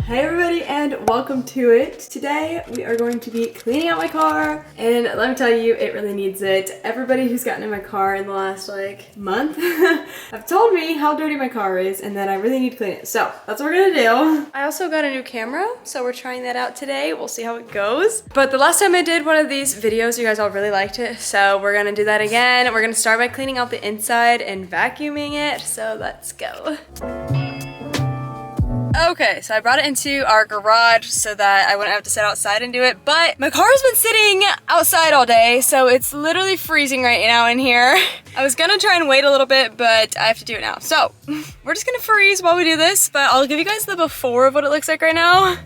Hey everybody and welcome to it. Today we are going to be cleaning out my car and let me tell you, it really needs it. Everybody who's gotten in my car in the last month have told me how dirty my car is and that I really need to clean it. So that's what we're gonna do. I also got a new camera, so we're trying that out today. We'll see how it goes. But the last time I did one of these videos, you guys all really liked it. So we're gonna do that again. We're gonna start by cleaning out the inside and vacuuming it. So let's go. Okay, so I brought it into our garage so that I wouldn't have to sit outside and do it, but my car has been sitting outside all day, so it's literally freezing right now in here. I was gonna try and wait a little bit, but I have to do it now. So, we're just gonna freeze while we do this, but I'll give you guys the before of what it looks like right now.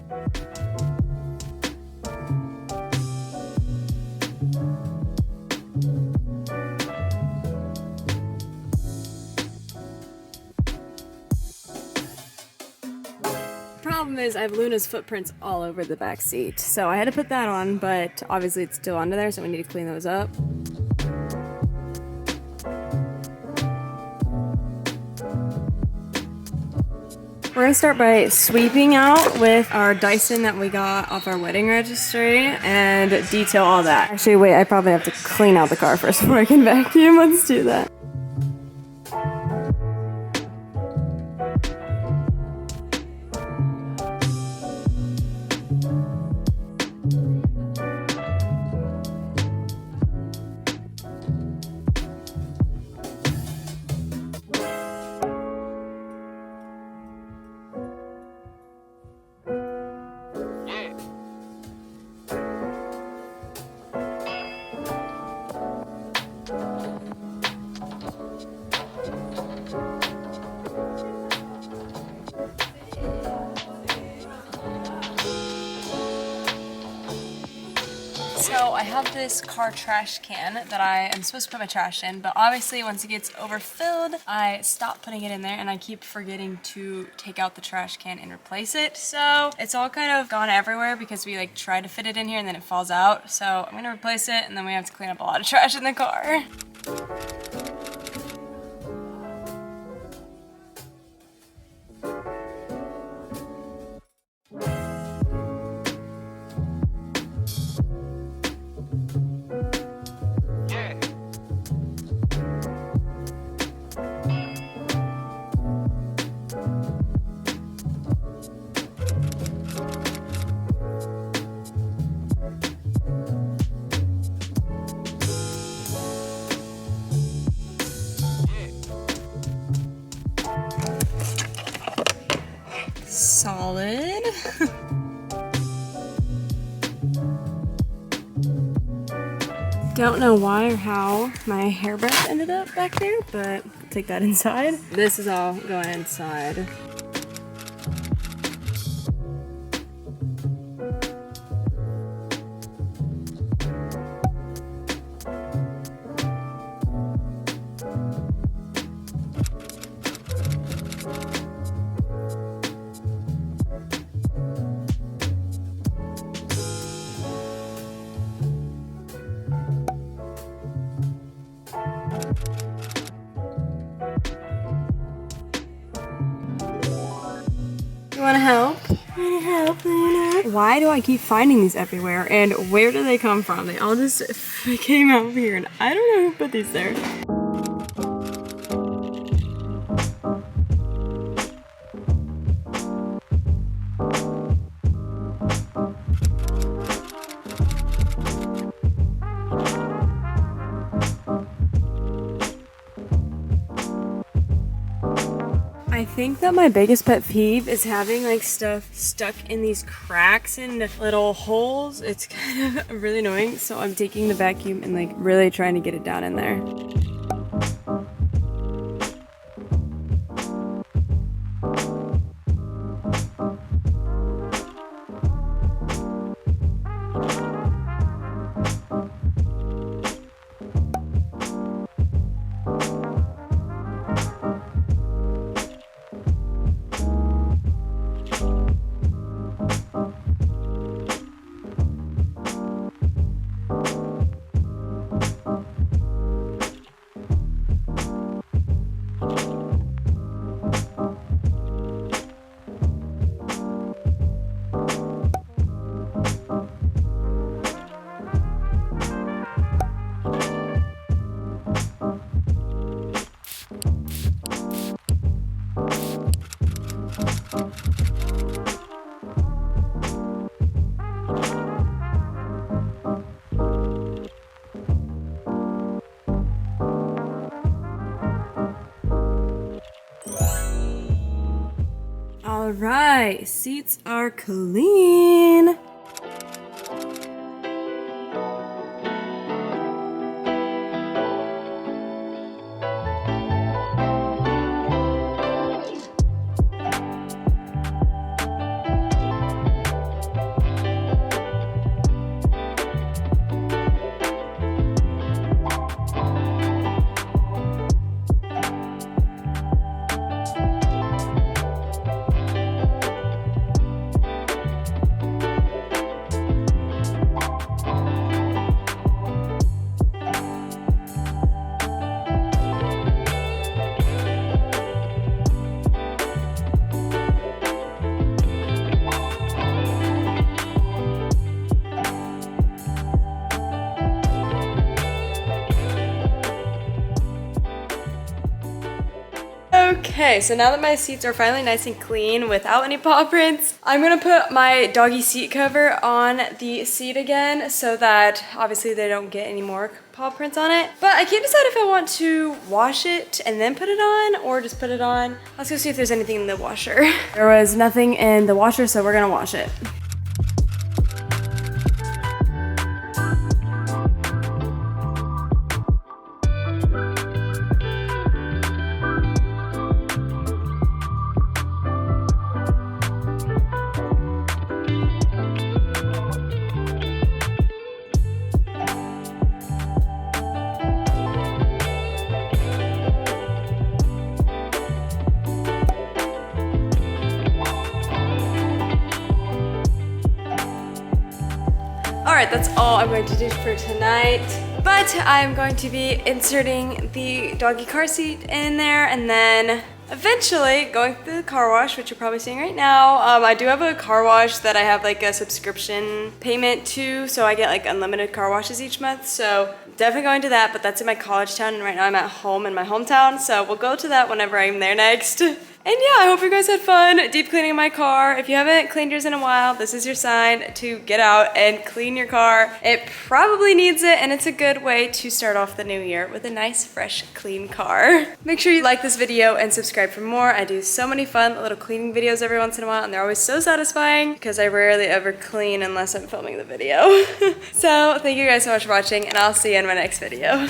Problem is I have Luna's footprints all over the back seat, so I had to put that on, but obviously it's still under there, so we need to clean those up. We're gonna start by sweeping out with our Dyson that we got off our wedding registry and detail all that. Actually, wait, I probably have to clean out the car first before I can vacuum. Let's do that. So I have this car trash can that I am supposed to put my trash in, but obviously once it gets overfilled, I stop putting it in there and I keep forgetting to take out the trash can and replace it. So it's all kind of gone everywhere because we try to fit it in here and then it falls out. So I'm gonna replace it and then we have to clean up a lot of trash in the car. Solid. Don't know why or how my hairbrush ended up back there, but I'll take that inside. This is all going inside. You wanna help? Wanna help, Luna? Why do I keep finding these everywhere? And where do they come from? They all just came out here and I don't know who put these there. I think that my biggest pet peeve is having stuff stuck in these cracks and little holes. It's kind of really annoying, so I'm taking the vacuum and really trying to get it down in there. my seats are clean. Okay, so now that my seats are finally nice and clean without any paw prints, I'm gonna put my doggy seat cover on the seat again so that obviously they don't get any more paw prints on it. But I can't decide if I want to wash it and then put it on or just put it on. Let's go see if there's anything in the washer. There was nothing in the washer, so we're gonna wash it. Alright, that's all I'm going to do for tonight. But I'm going to be inserting the doggy car seat in there and then eventually going through the car wash, which you're probably seeing right now. I do have a car wash that I have like a subscription payment to, so I get like unlimited car washes each month. So definitely going to that, but that's in my college town and right now I'm at home in my hometown. So we'll go to that whenever I'm there next. And yeah, I hope you guys had fun deep cleaning my car. If you haven't cleaned yours in a while, this is your sign to get out and clean your car. It probably needs it, and it's a good way to start off the new year with a nice, fresh, clean car. Make sure you like this video and subscribe for more. I do so many fun little cleaning videos every once in a while, and they're always so satisfying because I rarely ever clean unless I'm filming the video. So thank you guys so much for watching, and I'll see you in my next video.